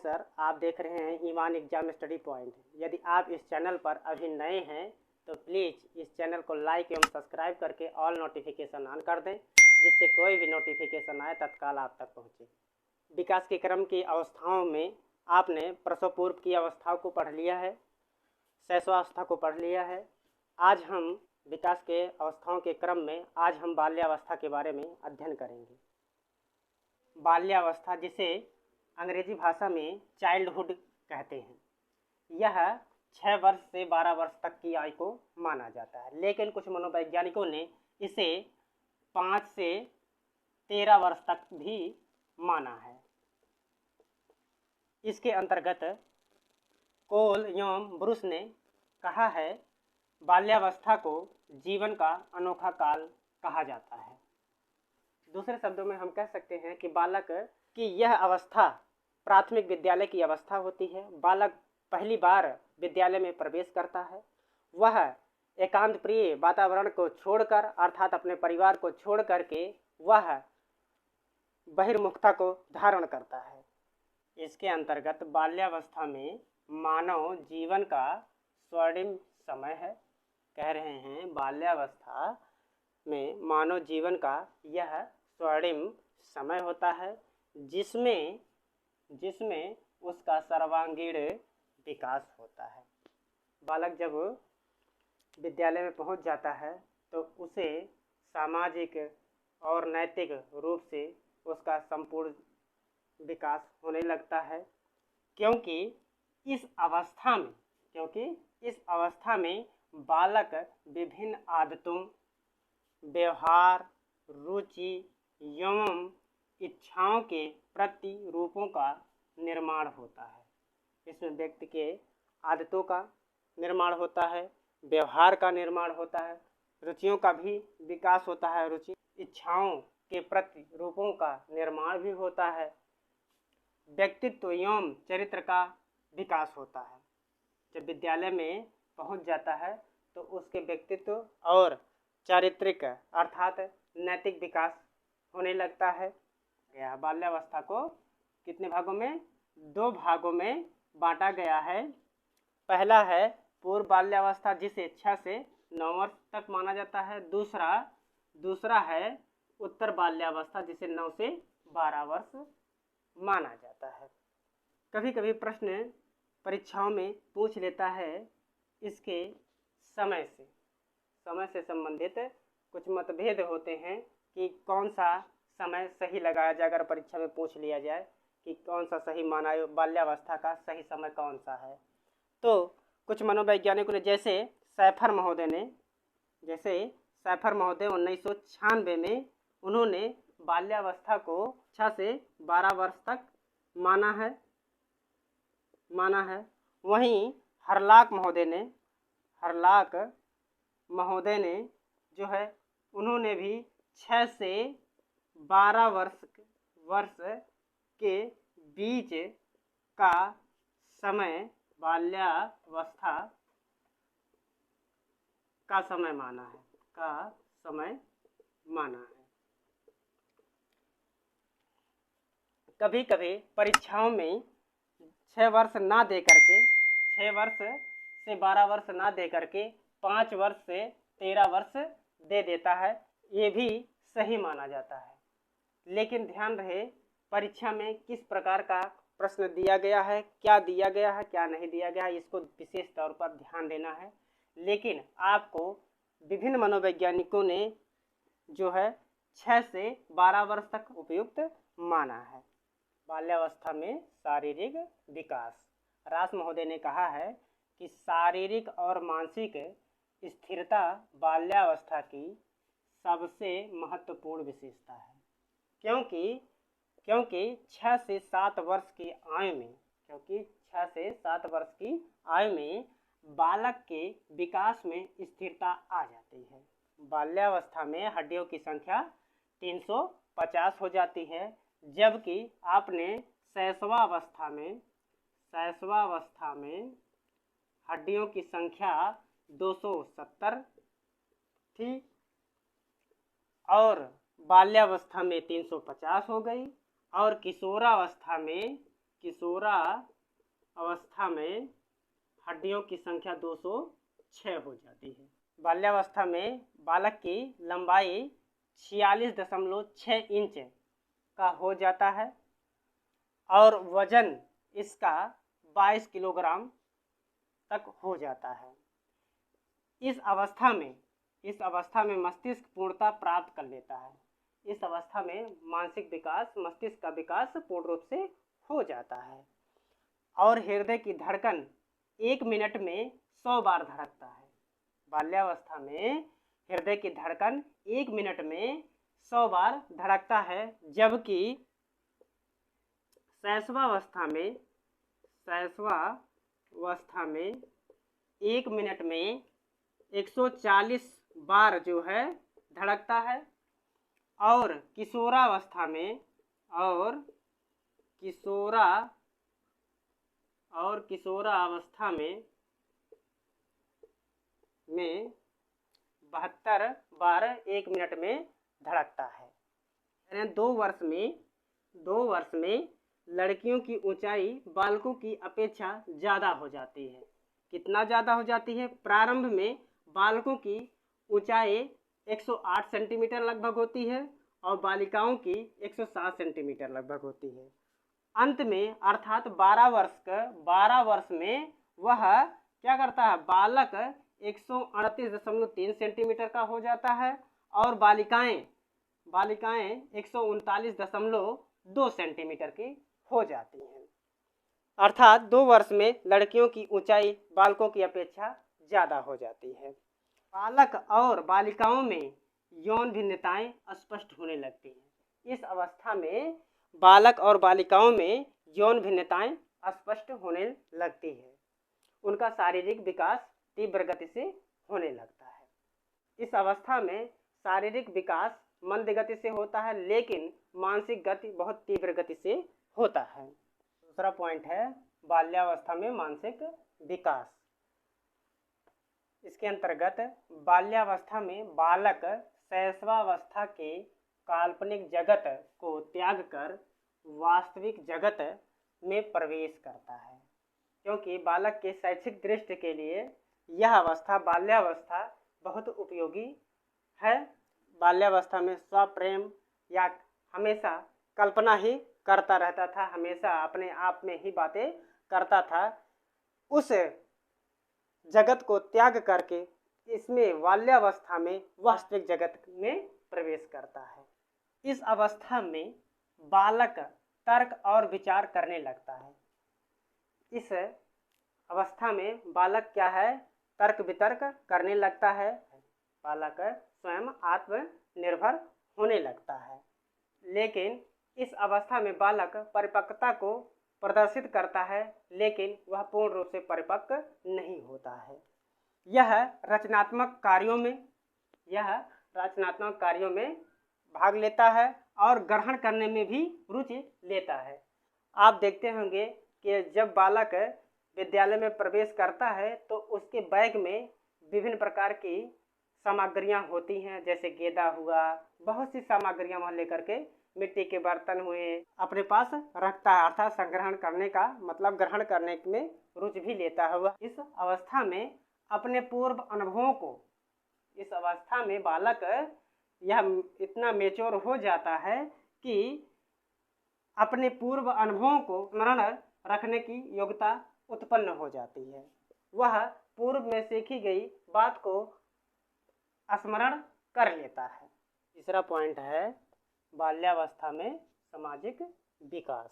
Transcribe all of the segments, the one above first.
Sir, आप देख रहे हैं ईमान एग्जाम स्टडी पॉइंट। यदि आप इस चैनल पर अभी नए हैं तो प्लीज़ इस चैनल को लाइक एवं सब्सक्राइब करके ऑल नोटिफिकेशन ऑन कर दें, जिससे कोई भी नोटिफिकेशन आए तत्काल आप तक पहुंचे। विकास के क्रम की अवस्थाओं में आपने प्रसव पूर्व की अवस्थाओं को पढ़ लिया है, शैशवावस्था को पढ़ लिया है। आज हम विकास के अवस्थाओं के क्रम में आज हम बाल्यावस्था के बारे में अध्ययन करेंगे। बाल्यावस्था, जिसे अंग्रेजी भाषा में चाइल्डहुड कहते हैं, यह 6 वर्ष से 12 वर्ष तक की आयु को माना जाता है, लेकिन कुछ मनोवैज्ञानिकों ने इसे 5 से 13 वर्ष तक भी माना है। इसके अंतर्गत कोल एवं ब्रूस ने कहा है, बाल्यावस्था को जीवन का अनोखा काल कहा जाता है। दूसरे शब्दों में हम कह सकते हैं कि बालक की यह अवस्था प्राथमिक विद्यालय की अवस्था होती है। बालक पहली बार विद्यालय में प्रवेश करता है। वह एकांत प्रिय वातावरण को छोड़कर, अर्थात अपने परिवार को छोड़ करके वह बहिर्मुखता को धारण करता है। इसके अंतर्गत बाल्यावस्था में मानव जीवन का स्वर्णिम समय है। कह रहे हैं बाल्यावस्था में मानव जीवन का यह स्वर्णिम समय होता है, जिसमें उसका सर्वांगीण विकास होता है। बालक जब विद्यालय में पहुंच जाता है तो उसे सामाजिक और नैतिक रूप से उसका संपूर्ण विकास होने लगता है, क्योंकि इस अवस्था में बालक विभिन्न आदतों, व्यवहार, रुचि एवं इच्छाओं के प्रतिरूपों का निर्माण होता है। इसमें व्यक्ति के आदतों का निर्माण होता है, व्यवहार का निर्माण होता है, रुचियों का भी विकास होता है, रुचि इच्छाओं के प्रतिरूपों का निर्माण भी होता है, व्यक्तित्व एवं चरित्र का विकास होता है। जब विद्यालय में पहुंच जाता है तो उसके व्यक्तित्व और चारित्रिक अर्थात नैतिक विकास होने लगता है। यह बाल्यावस्था को कितने भागों में? 2 भागों में बांटा गया है। पहला है पूर्व बाल्यावस्था, जिसे 6 से 9 वर्ष तक माना जाता है। दूसरा है उत्तर बाल्यावस्था, जिसे 9 से 12 वर्ष माना जाता है। कभी कभी प्रश्न परीक्षाओं में पूछ लेता है इसके समय से संबंधित कुछ मतभेद होते हैं कि कौन सा समय सही लगाया जाए। अगर परीक्षा में पूछ लिया जाए कि कौन सा सही माना, बाल्यावस्था का सही समय कौन सा है, तो कुछ मनोवैज्ञानिकों ने, जैसे सैफर महोदय 1996 में उन्होंने बाल्यावस्था को 6 से 12 वर्ष तक माना है। वहीं हरलाक महोदय ने जो है उन्होंने भी 6 से 12 वर्ष के बीच का समय बाल्यावस्था का समय माना है। कभी कभी परीक्षाओं में 6 वर्ष से 12 वर्ष ना दे करके 5 वर्ष से 13 वर्ष दे देता है। ये भी सही माना जाता है। लेकिन ध्यान रहे, परीक्षा में किस प्रकार का प्रश्न दिया गया है, क्या दिया गया है, क्या नहीं दिया गया है, इसको विशेष तौर पर ध्यान देना है। लेकिन आपको विभिन्न मनोवैज्ञानिकों ने जो है 6 से 12 वर्ष तक उपयुक्त माना है। बाल्यावस्था में शारीरिक विकास, रास महोदय ने कहा है कि शारीरिक और मानसिक स्थिरता बाल्यावस्था की सबसे महत्वपूर्ण विशेषता है, क्योंकि 6 से 7 वर्ष की आयु में बालक के विकास में स्थिरता आ जाती है। बाल्यावस्था में हड्डियों की संख्या 350 हो जाती है, जबकि आपने शैशवावस्था में हड्डियों की संख्या 270 थी और बाल्यावस्था में 350 हो गई, और किशोरावस्था में किशोरा अवस्था में हड्डियों की संख्या 206 हो जाती है। बाल्यावस्था में बालक की लंबाई 46.6 इंच का हो जाता है और वजन इसका 22 किलोग्राम तक हो जाता है। इस अवस्था में मस्तिष्क पूर्णता प्राप्त कर लेता है। इस अवस्था में मानसिक विकास, मस्तिष्क का विकास पूर्ण रूप से हो जाता है और हृदय की धड़कन 1 मिनट में 100 बार धड़कता है। बाल्यावस्था में हृदय की धड़कन 1 मिनट में 100 बार धड़कता है, जबकि शैशवावस्था में 1 मिनट में 140 बार जो है धड़कता है और किशोरावस्था में 72 बार 1 मिनट में धड़कता है। 2 वर्ष में लड़कियों की ऊंचाई बालकों की अपेक्षा ज़्यादा हो जाती है। कितना ज़्यादा हो जाती है? प्रारंभ में बालकों की ऊंचाई 108 सेंटीमीटर लगभग होती है और बालिकाओं की 107 सेंटीमीटर लगभग होती है। अंत में अर्थात 12 वर्ष में वह क्या करता है? बालक 138.3 सेंटीमीटर का हो जाता है और बालिकाएं 139.2 सेंटीमीटर की हो जाती हैं। अर्थात 2 वर्ष में लड़कियों की ऊंचाई बालकों की अपेक्षा ज़्यादा हो जाती है। बालक और बालिकाओं में यौन भिन्नताएं स्पष्ट होने लगती हैं। इस अवस्था में बालक और बालिकाओं में यौन भिन्नताएं स्पष्ट होने लगती है। उनका शारीरिक विकास तीव्र गति से होने लगता है। इस अवस्था में शारीरिक विकास मंद गति से होता है, लेकिन मानसिक गति बहुत तीव्र गति से होता है। दूसरा पॉइंट है बाल्यावस्था में मानसिक विकास। इसके अंतर्गत बाल्यावस्था में बालक शैशवावस्था के काल्पनिक जगत को त्याग कर वास्तविक जगत में प्रवेश करता है, क्योंकि बालक के शैक्षिक दृष्टि के लिए यह अवस्था बाल्यावस्था बहुत उपयोगी है। बाल्यावस्था में स्वप्रेम या हमेशा कल्पना ही करता रहता था, हमेशा अपने आप में ही बातें करता था। उस जगत को त्याग करके इसमें बाल्यावस्था में वास्तविक जगत में प्रवेश करता है। इस अवस्था में बालक तर्क और विचार करने लगता है। इस अवस्था में बालक क्या है? तर्क वितर्क करने लगता है। बालक स्वयं आत्मनिर्भर होने लगता है, लेकिन इस अवस्था में बालक परिपक्वता को प्रदर्शित करता है, लेकिन वह पूर्ण रूप से परिपक्व नहीं होता है। यह रचनात्मक कार्यों में भाग लेता है और ग्रहण करने में भी रुचि लेता है। आप देखते होंगे कि जब बालक विद्यालय में प्रवेश करता है तो उसके बैग में विभिन्न प्रकार की सामग्रियां होती हैं, जैसे गेंदा हुआ, बहुत सी सामग्रियां वह लेकर के, मिट्टी के बर्तन हुए, अपने पास रखता है। अर्थात संग्रहण करने का मतलब ग्रहण करने में रुचि भी लेता है। वह इस अवस्था में अपने पूर्व अनुभवों को, इस अवस्था में बालक यह इतना मेच्योर हो जाता है कि अपने पूर्व अनुभवों को स्मरण रखने की योग्यता उत्पन्न हो जाती है। वह पूर्व में सीखी गई बात को स्मरण कर लेता है। तीसरा पॉइंट है बाल्यावस्था में सामाजिक विकास।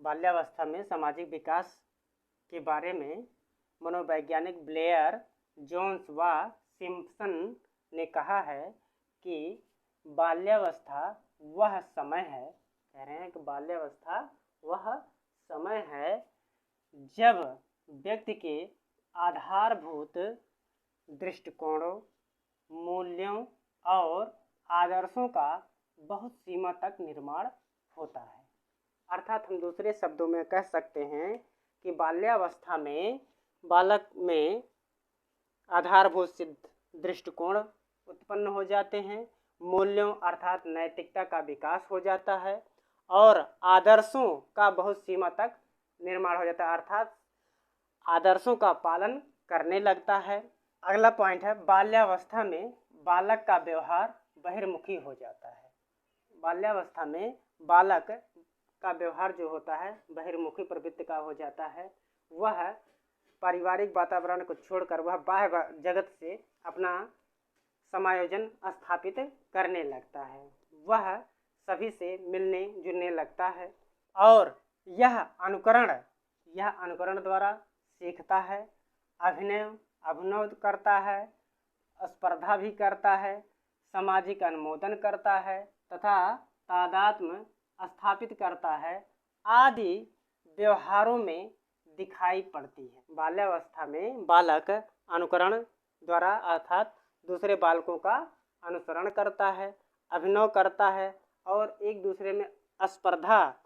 बाल्यावस्था में सामाजिक विकास के बारे में मनोवैज्ञानिक ब्लेयर, जोन्स व सिम्पसन ने कहा है कि बाल्यावस्था वह समय है, कह रहे हैं कि बाल्यावस्था वह समय है जब व्यक्ति के आधारभूत दृष्टिकोणों, मूल्यों और आदर्शों का बहुत सीमा तक निर्माण होता है। अर्थात हम दूसरे शब्दों में कह सकते हैं कि बाल्यावस्था में बालक में आधारभूत सिद्ध दृष्टिकोण उत्पन्न हो जाते हैं, मूल्यों अर्थात नैतिकता का विकास हो जाता है और आदर्शों का बहुत सीमा तक निर्माण हो जाता है, अर्थात आदर्शों का पालन करने लगता है। अगला पॉइंट है, बाल्यावस्था में बालक का व्यवहार बहिर्मुखी हो जाता है। बाल्यावस्था में बालक का व्यवहार जो होता है बहिर्मुखी प्रवृत्ति का हो जाता है। वह पारिवारिक वातावरण को छोड़कर वह बाह्य जगत से अपना समायोजन स्थापित करने लगता है। वह सभी से मिलने जुलने लगता है और यह अनुकरण द्वारा सीखता है, अभिनव करता है, स्पर्धा भी करता है, सामाजिक अनुमोदन करता है तथा तादात्म्य स्थापित करता है आदि व्यवहारों में दिखाई पड़ती है। बाल्यावस्था में बालक अनुकरण द्वारा अर्थात दूसरे बालकों का अनुसरण करता है, अभिनव करता है और एक दूसरे में स्पर्धा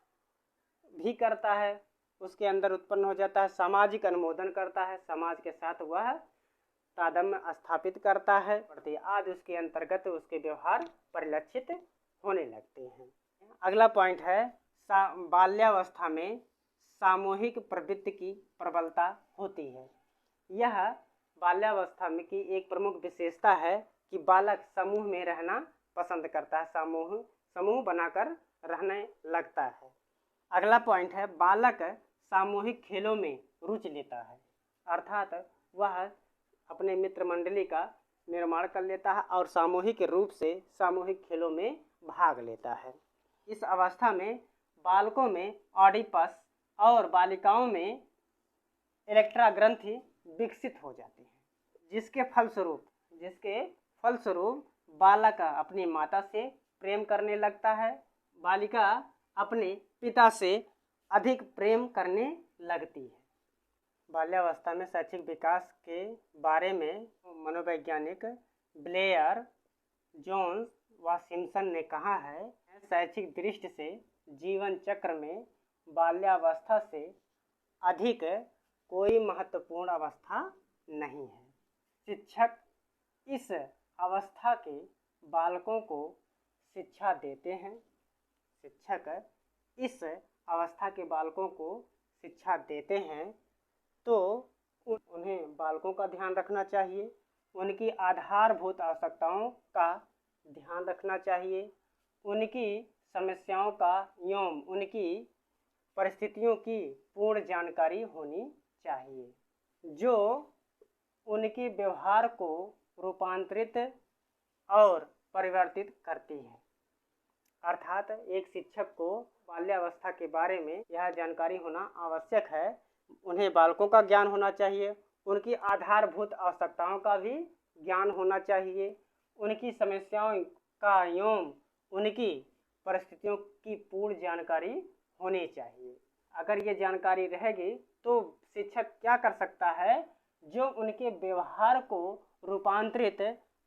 भी करता है, उसके अंदर उत्पन्न हो जाता है, सामाजिक अनुमोदन करता है, समाज के साथ वह तादात्म्य स्थापित करता है आदि उसके अंतर्गत उसके व्यवहार परिलक्षित होने लगते हैं। अगला पॉइंट है, बाल्यावस्था में सामूहिक प्रवृत्ति की प्रबलता होती है। यह बाल्यावस्था में की एक प्रमुख विशेषता है कि बालक समूह में रहना पसंद करता है, समूह बनाकर रहने लगता है। अगला पॉइंट है, बालक सामूहिक खेलों में रुचि लेता है, अर्थात वह अपने मित्र मंडली का निर्माण कर लेता है और सामूहिक रूप से सामूहिक खेलों में भाग लेता है। इस अवस्था में बालकों में ऑडिपस और बालिकाओं में इलेक्ट्रा ग्रंथि विकसित हो जाती है, जिसके फलस्वरूप बालक अपनी माता से प्रेम करने लगता है, बालिका अपने पिता से अधिक प्रेम करने लगती है। बाल्यावस्था में शैक्षिक विकास के बारे में मनोवैज्ञानिक ब्लेयर, जोन्स व सिम्पसन ने कहा है, शैक्षिक दृष्टि से जीवन चक्र में बाल्यावस्था से अधिक कोई महत्वपूर्ण अवस्था नहीं है। शिक्षक इस अवस्था के बालकों को शिक्षा देते हैं। तो उन्हें बालकों का ध्यान रखना चाहिए, उनकी आधारभूत आवश्यकताओं का ध्यान रखना चाहिए, उनकी समस्याओं का एवं उनकी परिस्थितियों की पूर्ण जानकारी होनी चाहिए, जो उनके व्यवहार को रूपांतरित और परिवर्तित करती है। अर्थात एक शिक्षक को बाल्यावस्था के बारे में यह जानकारी होना आवश्यक है। उन्हें बालकों का ज्ञान होना चाहिए, उनकी आधारभूत आवश्यकताओं का भी ज्ञान होना चाहिए, उनकी समस्याओं का एवं उनकी परिस्थितियों की पूर्ण जानकारी होनी चाहिए। अगर ये जानकारी रहेगी तो शिक्षक क्या कर सकता है, जो उनके व्यवहार को रूपांतरित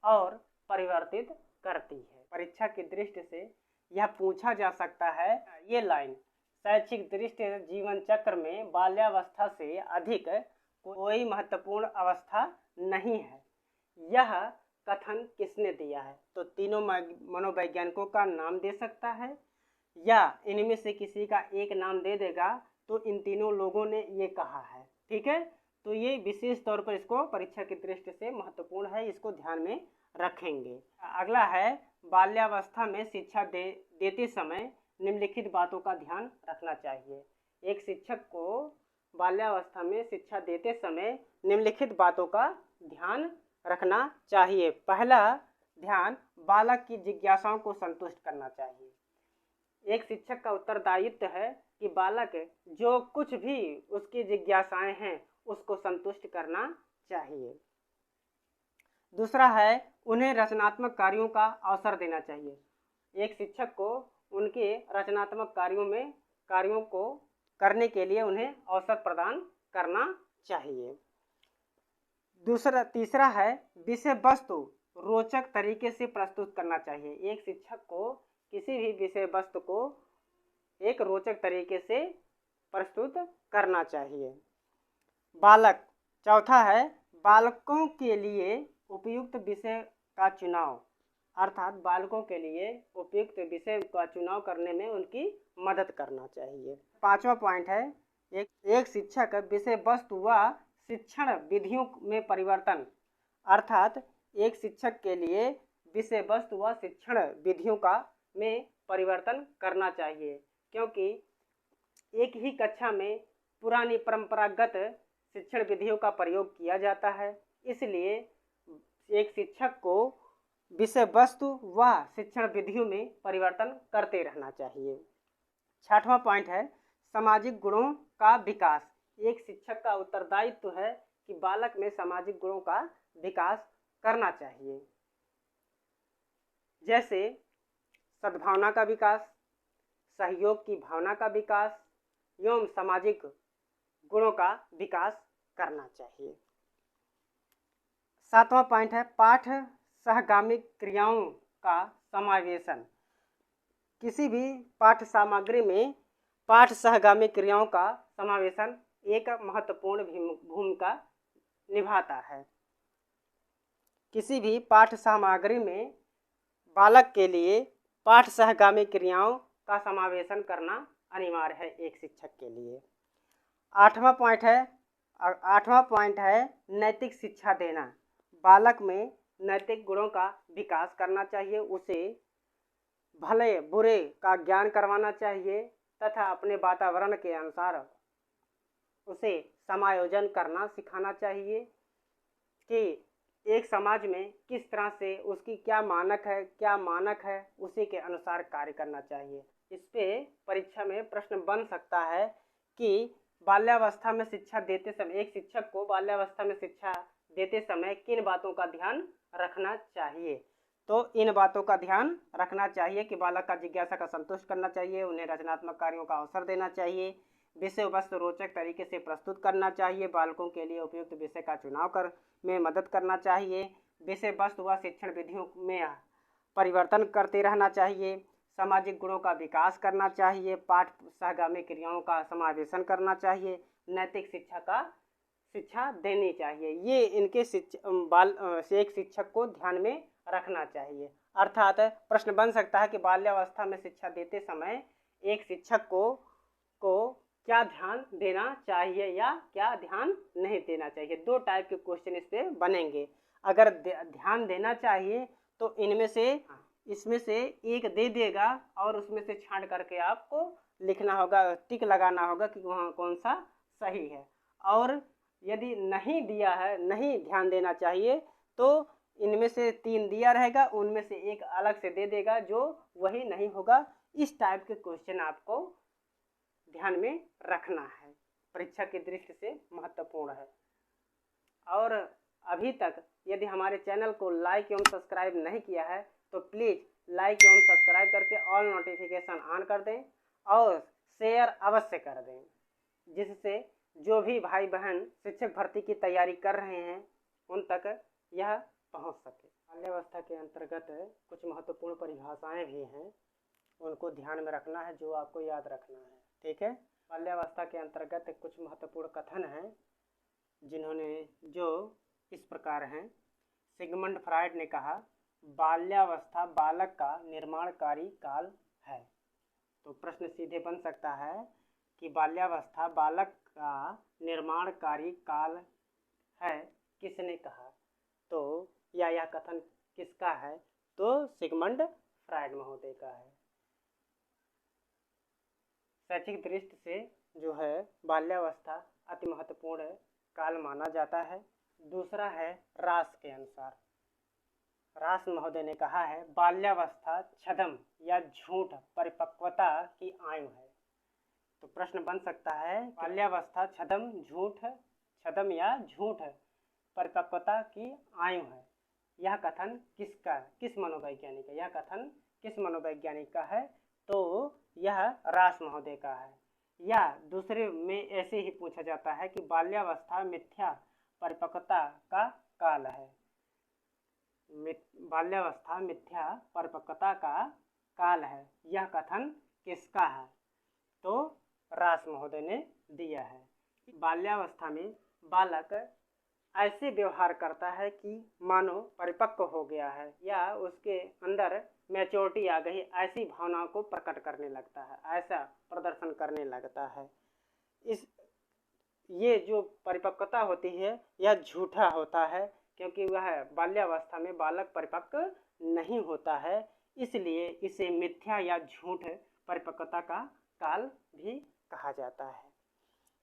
और परिवर्तित करती है। परीक्षा की दृष्टि से यह पूछा जा सकता है, ये लाइन शैक्षिक दृष्टि से जीवन चक्र में बाल्यावस्था से अधिक कोई महत्वपूर्ण अवस्था नहीं है, यह कथन किसने दिया है? तो तीनों मनोवैज्ञानिकों का नाम दे सकता है या इनमें से किसी का एक नाम दे देगा तो इन तीनों लोगों ने ये कहा है। ठीक है, तो ये विशेष तौर पर इसको परीक्षा की दृष्टि से महत्वपूर्ण है, इसको ध्यान में रखेंगे। अगला है, बाल्यावस्था में शिक्षा देते समय निम्नलिखित बातों का ध्यान रखना चाहिए। एक शिक्षक को बाल्यावस्था में शिक्षा देते समय निम्नलिखित बातों का ध्यान रखना चाहिए। पहला ध्यान, बालक की जिज्ञासाओं को संतुष्ट करना चाहिए। एक शिक्षक का उत्तरदायित्व है कि बालक जो कुछ भी उसकी जिज्ञासाएं हैं उसको संतुष्ट करना चाहिए। दूसरा है, उन्हें रचनात्मक कार्यों का अवसर देना चाहिए। एक शिक्षक को उनके रचनात्मक कार्यों को करने के लिए उन्हें अवसर प्रदान करना चाहिए। तीसरा है, विषय वस्तु रोचक तरीके से प्रस्तुत करना चाहिए। एक शिक्षक को किसी भी विषय वस्तु को एक रोचक तरीके से प्रस्तुत करना चाहिए। चौथा है, बालकों के लिए उपयुक्त विषय का चुनाव, अर्थात बालकों के लिए उपयुक्त विषय का चुनाव करने में उनकी मदद करना चाहिए। पांचवा पॉइंट है, एक शिक्षक विषय वस्तु व शिक्षण विधियों में परिवर्तन, अर्थात एक शिक्षक के लिए विषय वस्तु व शिक्षण विधियों का में परिवर्तन करना चाहिए, क्योंकि एक ही कक्षा में पुरानी परंपरागत शिक्षण विधियों का प्रयोग किया जाता है। इसलिए एक शिक्षक को विषय वस्तु व शिक्षण विधियों में परिवर्तन करते रहना चाहिए। 6वां पॉइंट है सामाजिक गुणों का विकास। एक शिक्षक का उत्तरदायित्व है कि बालक में सामाजिक गुणों का विकास करना चाहिए, जैसे सद्भावना का विकास, सहयोग की भावना का विकास एवं सामाजिक गुणों का विकास करना चाहिए। 7वां पॉइंट है पाठ सहगामी क्रियाओं का समावेशन। किसी भी पाठ सामग्री में पाठ सहगामी क्रियाओं का समावेशन एक महत्वपूर्ण भूमिका निभाता है। किसी भी पाठ सामग्री में बालक के लिए पाठ सहगामी क्रियाओं का समावेशन करना अनिवार्य है एक शिक्षक के लिए। 8वां पॉइंट है नैतिक शिक्षा देना। बालक में नैतिक गुणों का विकास करना चाहिए, उसे भले बुरे का ज्ञान करवाना चाहिए तथा अपने वातावरण के अनुसार उसे समायोजन करना सिखाना चाहिए कि एक समाज में किस तरह से उसकी क्या मानक है उसी के अनुसार कार्य करना चाहिए। इस पे परीक्षा में प्रश्न बन सकता है कि बाल्यावस्था में शिक्षा देते समय एक शिक्षक को बाल्यावस्था में शिक्षा देते समय किन बातों का ध्यान रखना चाहिए। तो इन बातों का ध्यान रखना चाहिए कि बालक का जिज्ञासा का संतुष्ट करना चाहिए, उन्हें रचनात्मक कार्यों का अवसर देना चाहिए, विषय वस्तु रोचक तरीके से प्रस्तुत करना चाहिए, बालकों के लिए उपयुक्त विषय का चुनाव में मदद करना चाहिए, विषय वस्तु व शिक्षण विधियों में परिवर्तन करते रहना चाहिए, सामाजिक गुणों का विकास करना चाहिए, पाठ सहगामी क्रियाओं का समावेशन करना चाहिए, नैतिक शिक्षा देनी चाहिए। ये इनके एक शिक्षक को ध्यान में रखना चाहिए। अर्थात प्रश्न बन सकता है कि बाल्यावस्था में शिक्षा देते समय एक शिक्षक को क्या ध्यान देना चाहिए या क्या ध्यान नहीं देना चाहिए। 2 टाइप के क्वेश्चन इस पे बनेंगे। अगर ध्यान देना चाहिए तो इसमें से एक दे देगा और उसमें से छांट करके आपको लिखना होगा, टिक लगाना होगा कि वहाँ कौन सा सही है। और यदि नहीं दिया है, नहीं ध्यान देना चाहिए, तो इनमें से 3 दिया रहेगा, उनमें से एक अलग से दे देगा जो वही नहीं होगा। इस टाइप के क्वेश्चन आपको ध्यान में रखना है, परीक्षा की दृष्टि से महत्वपूर्ण है। और अभी तक यदि हमारे चैनल को लाइक एवं सब्सक्राइब नहीं किया है तो प्लीज़ लाइक एवं सब्सक्राइब करके ऑल नोटिफिकेशन ऑन कर दें और शेयर अवश्य कर दें, जिससे जो भी भाई बहन शिक्षक भर्ती की तैयारी कर रहे हैं उन तक यह पहुंच सके। बाल्यावस्था के अंतर्गत कुछ महत्वपूर्ण परिभाषाएं भी हैं, उनको ध्यान में रखना है, जो आपको याद रखना है। ठीक है, बाल्यावस्था के अंतर्गत कुछ महत्वपूर्ण कथन हैं जो इस प्रकार हैं। सिगमंड फ्रायड ने कहा बाल्यावस्था बालक का निर्माणकारी काल है। तो प्रश्न सीधे बन सकता है कि बाल्यावस्था बालक का निर्माणकारी काल है, किसने कहा? तो यह कथन किसका है? तो सिगमंड फ्रायड महोदय का है। शैक्षिक दृष्टि से जो है बाल्यावस्था अति महत्वपूर्ण काल माना जाता है। दूसरा है रास के अनुसार। रास महोदय ने कहा है बाल्यावस्था छद्म या झूठ परिपक्वता की आयु है। तो प्रश्न बन सकता है बाल्यावस्था छद्म या झूठ परिपक्वता की आयु है। यह कथन किस मनोवैज्ञानिक का? यह कथन किस मनोवैज्ञानिक का है? तो यह रास महोदय का है। या दूसरे में ऐसे ही पूछा जाता है कि बाल्यावस्था मिथ्या परिपक्वता का काल है। बाल्यावस्था मिथ्या परिपक्वता का काल है, यह कथन किसका है? तो रास महोदय ने दिया है। बाल्यावस्था में बालक ऐसे व्यवहार करता है कि मानो परिपक्व हो गया है या उसके अंदर मैच्योरिटी आ गई, ऐसी भावनाओं को प्रकट करने लगता है, ऐसा प्रदर्शन करने लगता है। इस ये जो परिपक्वता होती है यह झूठा होता है, क्योंकि वह बाल्यावस्था में बालक परिपक्व नहीं होता है, इसलिए इसे मिथ्या या झूठ परिपक्वता का काल भी कहा जाता है।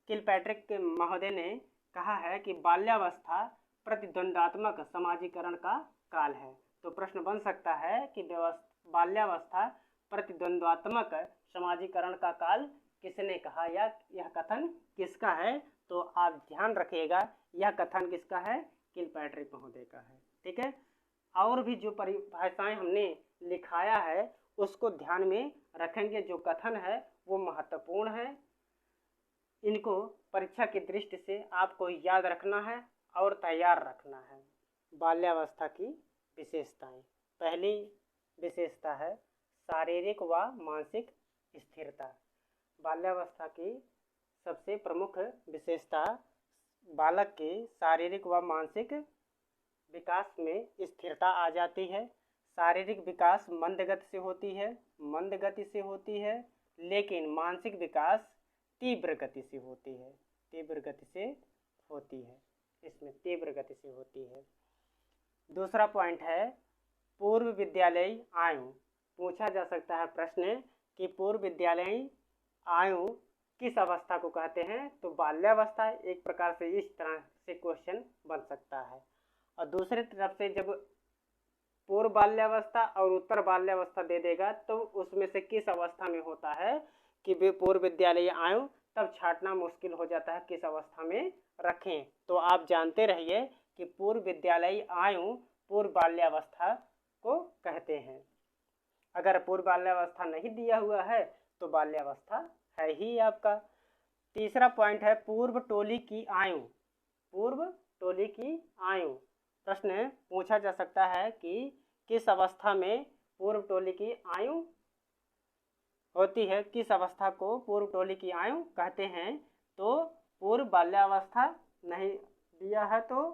किलपैट्रिक के महोदय ने कहा है कि बाल्यावस्था प्रतिद्वंदात्मक समाजीकरण का काल है। तो प्रश्न बन सकता है कि बाल्यावस्था प्रतिद्वंद्वात्मक समाजीकरण का काल किसने कहा, या यह कथन किसका है? तो आप ध्यान रखिएगा, यह कथन किसका है? किलपैट्रिक महोदय का है। ठीक है, और भी जो परिभाषाएं हमने लिखाया है उसको ध्यान में रखेंगे। जो कथन है वो महत्वपूर्ण है, इनको परीक्षा की दृष्टि से आपको याद रखना है और तैयार रखना है। बाल्यावस्था की विशेषताएं। पहली विशेषता है शारीरिक व मानसिक स्थिरता। बाल्यावस्था की सबसे प्रमुख विशेषता बालक के शारीरिक व मानसिक विकास में स्थिरता आ जाती है। शारीरिक विकास मंद गति से होती है, लेकिन मानसिक विकास तीव्र गति से होती है। इसमें तीव्र गति से होती है। दूसरा पॉइंट है पूर्व विद्यालयी आयु। पूछा जा सकता है प्रश्न कि पूर्व विद्यालयी आयु किस अवस्था को कहते हैं? तो बाल्यावस्था एक प्रकार से इस तरह से क्वेश्चन बन सकता है। और दूसरी तरफ से जब पूर्व बाल्यावस्था और उत्तर बाल्यावस्था दे देगा तो उसमें से किस अवस्था में होता है कि वे पूर्व विद्यालयी आयु, तब छांटना मुश्किल हो जाता है किस अवस्था में रखें। तो आप जानते रहिए कि पूर्व विद्यालयी आयु पूर्व बाल्यावस्था को कहते हैं। अगर पूर्व बाल्यावस्था नहीं दिया हुआ है तो बाल्यावस्था है ही आपका। तीसरा पॉइंट है पूर्व टोली की आयु। प्रश्न पूछा जा सकता है कि किस अवस्था में पूर्व टोली की आयु होती है, किस अवस्था को पूर्व टोली की आयु कहते हैं? तो पूर्व बाल्यावस्था नहीं दिया है तो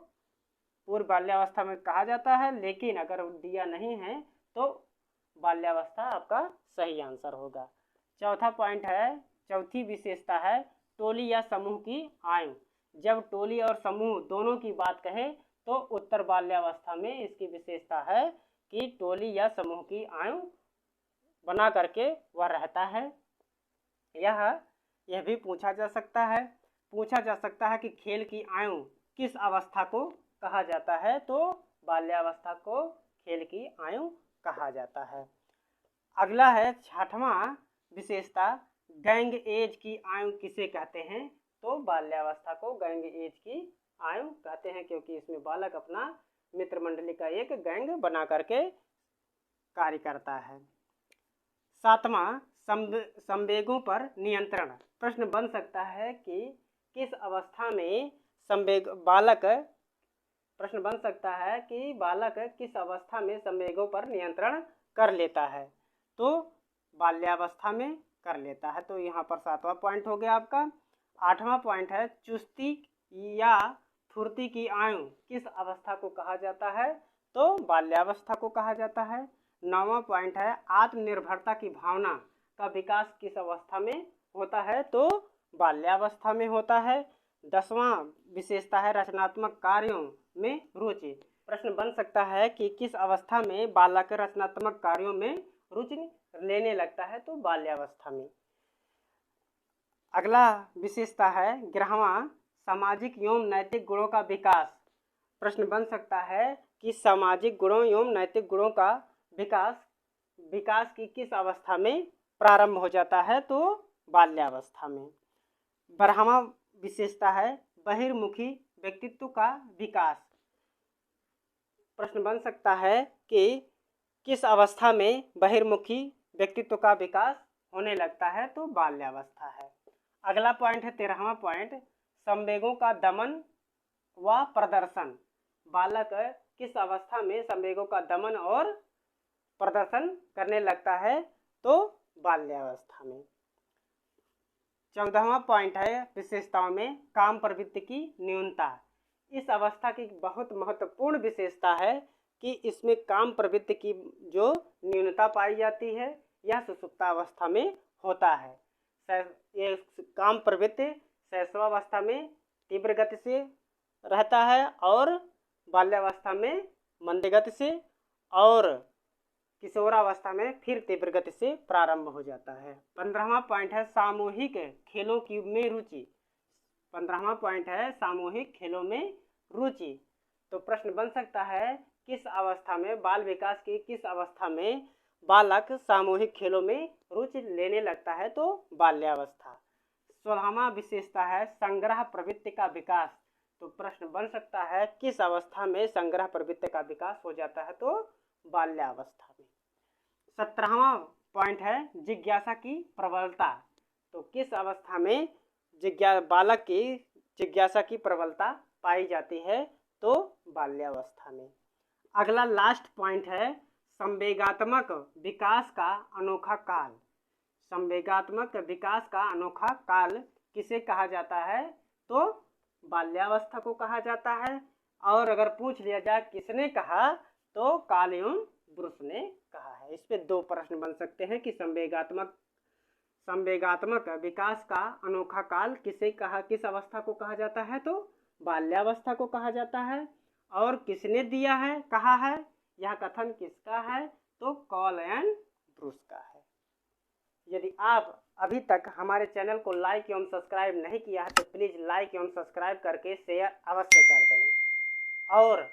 पूर्व बाल्यावस्था में कहा जाता है, लेकिन अगर दिया नहीं है तो बाल्यावस्था आपका सही आंसर होगा। चौथी विशेषता है टोली या समूह की आयु। जब टोली और समूह दोनों की बात कहें तो उत्तर बाल्यावस्था में इसकी विशेषता है कि टोली या समूह की आयु बना करके वह रहता है। यह भी पूछा जा सकता है कि खेल की आयु किस अवस्था को कहा जाता है? तो बाल्यावस्था को खेल की आयु कहा जाता है। अगला है 6वां विशेषता गैंग एज की आयु किसे कहते हैं? तो बाल्यावस्था को गैंग एज की आयु कहते हैं, क्योंकि इसमें बालक अपना मित्र मंडली का एक गैंग बना करके कार्य करता है। 7वां संवेगों पर नियंत्रण। प्रश्न बन सकता है कि किस अवस्था में बालक किस अवस्था में संवेगों पर नियंत्रण कर लेता है? तो बाल्यावस्था में कर लेता है। तो यहाँ पर 7वां पॉइंट हो गया आपका। 8वां पॉइंट है चुस्ती या फुर्ती की आयु किस अवस्था को कहा जाता है? तो बाल्यावस्था को कहा जाता है। 9वां पॉइंट है आत्मनिर्भरता की भावना का विकास किस अवस्था में होता है? तो बाल्यावस्था में होता है। 10वां विशेषता है रचनात्मक कार्यों में रुचि। प्रश्न बन सकता है कि किस अवस्था में बालक रचनात्मक कार्यों में रुचि लेने लगता है? तो बाल्यावस्था में। अगला विशेषता है 11वां सामाजिक एवं नैतिक गुणों का विकास। प्रश्न बन सकता है कि सामाजिक गुणों एवं नैतिक गुणों का विकास की किस अवस्था में प्रारंभ हो जाता है? तो बाल्यावस्था में। 12वां विशेषता है बहिर्मुखी व्यक्तित्व का विकास। प्रश्न बन सकता है कि किस अवस्था में बहिर्मुखी व्यक्तित्व का विकास होने लगता है? तो बाल्यावस्था है। अगला पॉइंट है 13वां पॉइंट संवेगों का दमन व प्रदर्शन। बालक किस अवस्था में संवेगों का दमन और प्रदर्शन करने लगता है? तो बाल्यावस्था में। 14वां पॉइंट है विशेषताओं में काम प्रवृत्ति की न्यूनता। इस अवस्था की बहुत महत्वपूर्ण विशेषता है कि इसमें काम प्रवृत्ति की जो न्यूनता पाई जाती है यह सुषुप्तावस्था में होता है। ये काम प्रवृत्ति शैशवावस्था में तीव्र गति से रहता है और बाल्यावस्था में मंद गति से और किशोरावस्था में फिर तीव्र गति से प्रारंभ हो जाता है। 15वां पॉइंट है सामूहिक खेलों की में रुचि। 15वां पॉइंट है सामूहिक खेलों में रुचि। तो प्रश्न बन सकता है किस अवस्था में, बाल विकास की किस अवस्था में बालक सामूहिक खेलों में रुचि लेने लगता है? तो बाल्यावस्था। 16वां विशेषता है संग्रह प्रवृत्ति का विकास। तो प्रश्न बन सकता है किस अवस्था में संग्रह प्रवृत्ति का विकास हो जाता है? तो बाल्यावस्था में। 17वां पॉइंट है जिज्ञासा की प्रबलता। तो किस अवस्था में बालक की जिज्ञासा की प्रबलता पाई जाती है? तो बाल्यावस्था में। अगला लास्ट पॉइंट है संवेगात्मक विकास का अनोखा काल। संवेगात्मक विकास का अनोखा काल किसे कहा जाता है? तो बाल्यावस्था को कहा जाता है। और अगर पूछ लिया जाए किसने कहा, तो कार्ल युंग ब्रूस ने कहा है। इस पे 2 प्रश्न बन सकते हैं कि संवेगात्मक विकास का अनोखा काल किस अवस्था को कहा जाता है? तो बाल्यावस्था को कहा जाता है। और किसने दिया है, कहा है, यह कथन किसका है? तो कार्ल एंड ब्रूस का है। यदि आप अभी तक हमारे चैनल को लाइक एवं सब्सक्राइब नहीं किया है तो प्लीज़ लाइक एवं सब्सक्राइब करके शेयर अवश्य कर दें।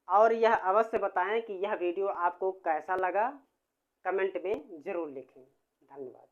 और यह अवश्य बताएं कि यह वीडियो आपको कैसा लगा, कमेंट में ज़रूर लिखें। धन्यवाद।